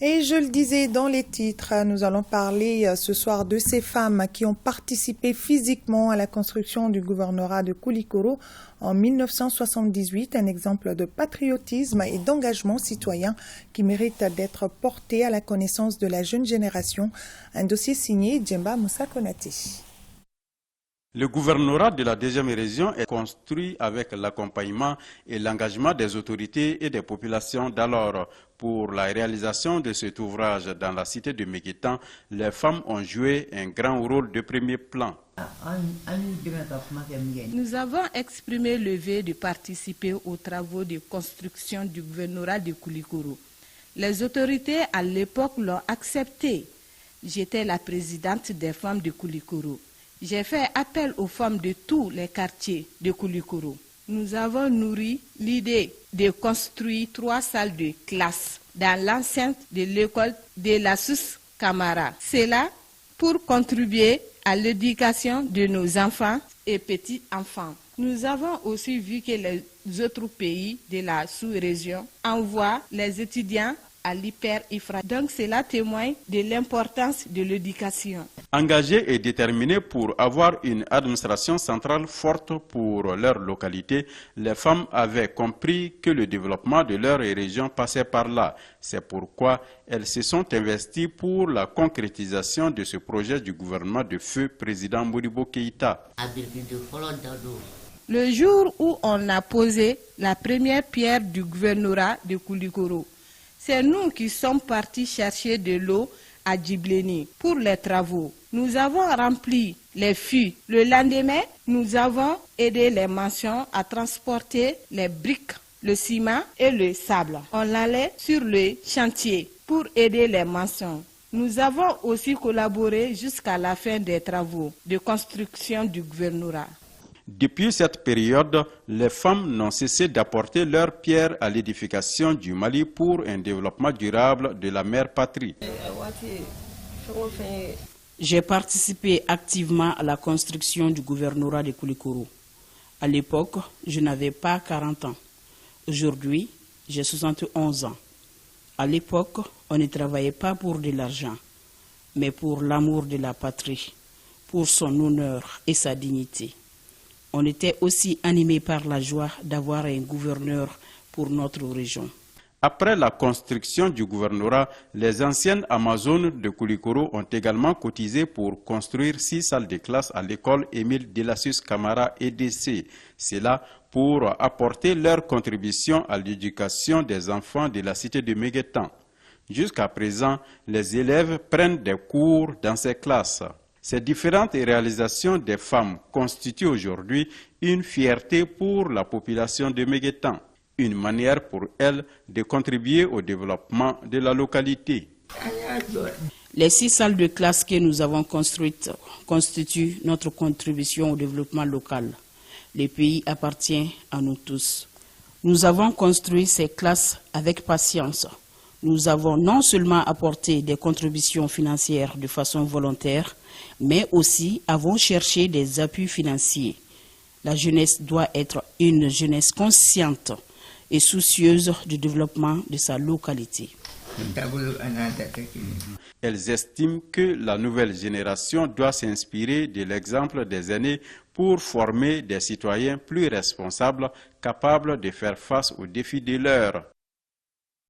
Et je le disais dans les titres, nous allons parler ce soir de ces femmes qui ont participé physiquement à la construction du gouvernorat de Koulikoro en 1978, un exemple de patriotisme et d'engagement citoyen qui mérite d'être porté à la connaissance de la jeune génération. Un dossier signé Djemba Moussa Konate. Le gouvernorat de la deuxième région est construit avec l'accompagnement et l'engagement des autorités et des populations d'alors. Pour la réalisation de cet ouvrage dans la cité de Méguétan, les femmes ont joué un grand rôle de premier plan. Nous avons exprimé le vœu de participer aux travaux de construction du gouvernorat de Koulikoro. Les autorités à l'époque l'ont accepté. J'étais la présidente des femmes de Koulikoro. J'ai fait appel aux femmes de tous les quartiers de Koulikoro. Nous avons nourri l'idée de construire 3 salles de classe dans l'enceinte de l'école de la Sous Camara. C'est là pour contribuer à l'éducation de nos enfants et petits-enfants. Nous avons aussi vu que les autres pays de la sous-région envoient les étudiants à l'hyper-IFRA. Donc cela témoigne de l'importance de l'éducation. Engagés et déterminés pour avoir une administration centrale forte pour leur localité, les femmes avaient compris que le développement de leur région passait par là. C'est pourquoi elles se sont investies pour la concrétisation de ce projet du gouvernement de feu président Modibo Keïta. Le jour où on a posé la première pierre du gouvernorat de Koulikoro, c'est nous qui sommes partis chercher de l'eau à Djibleni pour les travaux. Nous avons rempli les fûts. Le lendemain, nous avons aidé les maçons à transporter les briques, le ciment et le sable. On allait sur le chantier pour aider les maçons. Nous avons aussi collaboré jusqu'à la fin des travaux de construction du gouvernorat. Depuis cette période, les femmes n'ont cessé d'apporter leur pierre à l'édification du Mali pour un développement durable de la mère patrie. J'ai participé activement à la construction du gouvernorat de Koulikoro. À l'époque, je n'avais pas 40 ans. Aujourd'hui, j'ai 71 ans. À l'époque, on ne travaillait pas pour de l'argent, mais pour l'amour de la patrie, pour son honneur et sa dignité. On était aussi animé par la joie d'avoir un gouverneur pour notre région. Après la construction du gouvernorat, les anciennes Amazones de Koulikoro ont également cotisé pour construire 6 salles de classe à l'école Émile Delassus Camara EDC. C'est là pour apporter leur contribution à l'éducation des enfants de la cité de Méguétan. Jusqu'à présent, les élèves prennent des cours dans ces classes. Ces différentes réalisations des femmes constituent aujourd'hui une fierté pour la population de Méguétan, une manière pour elles de contribuer au développement de la localité. Les 6 salles de classe que nous avons construites constituent notre contribution au développement local. Le pays appartient à nous tous. Nous avons construit ces classes avec patience. Nous avons non seulement apporté des contributions financières de façon volontaire, mais aussi avons cherché des appuis financiers. La jeunesse doit être une jeunesse consciente et soucieuse du développement de sa localité. Elles estiment que la nouvelle génération doit s'inspirer de l'exemple des aînés pour former des citoyens plus responsables, capables de faire face aux défis de l'heure.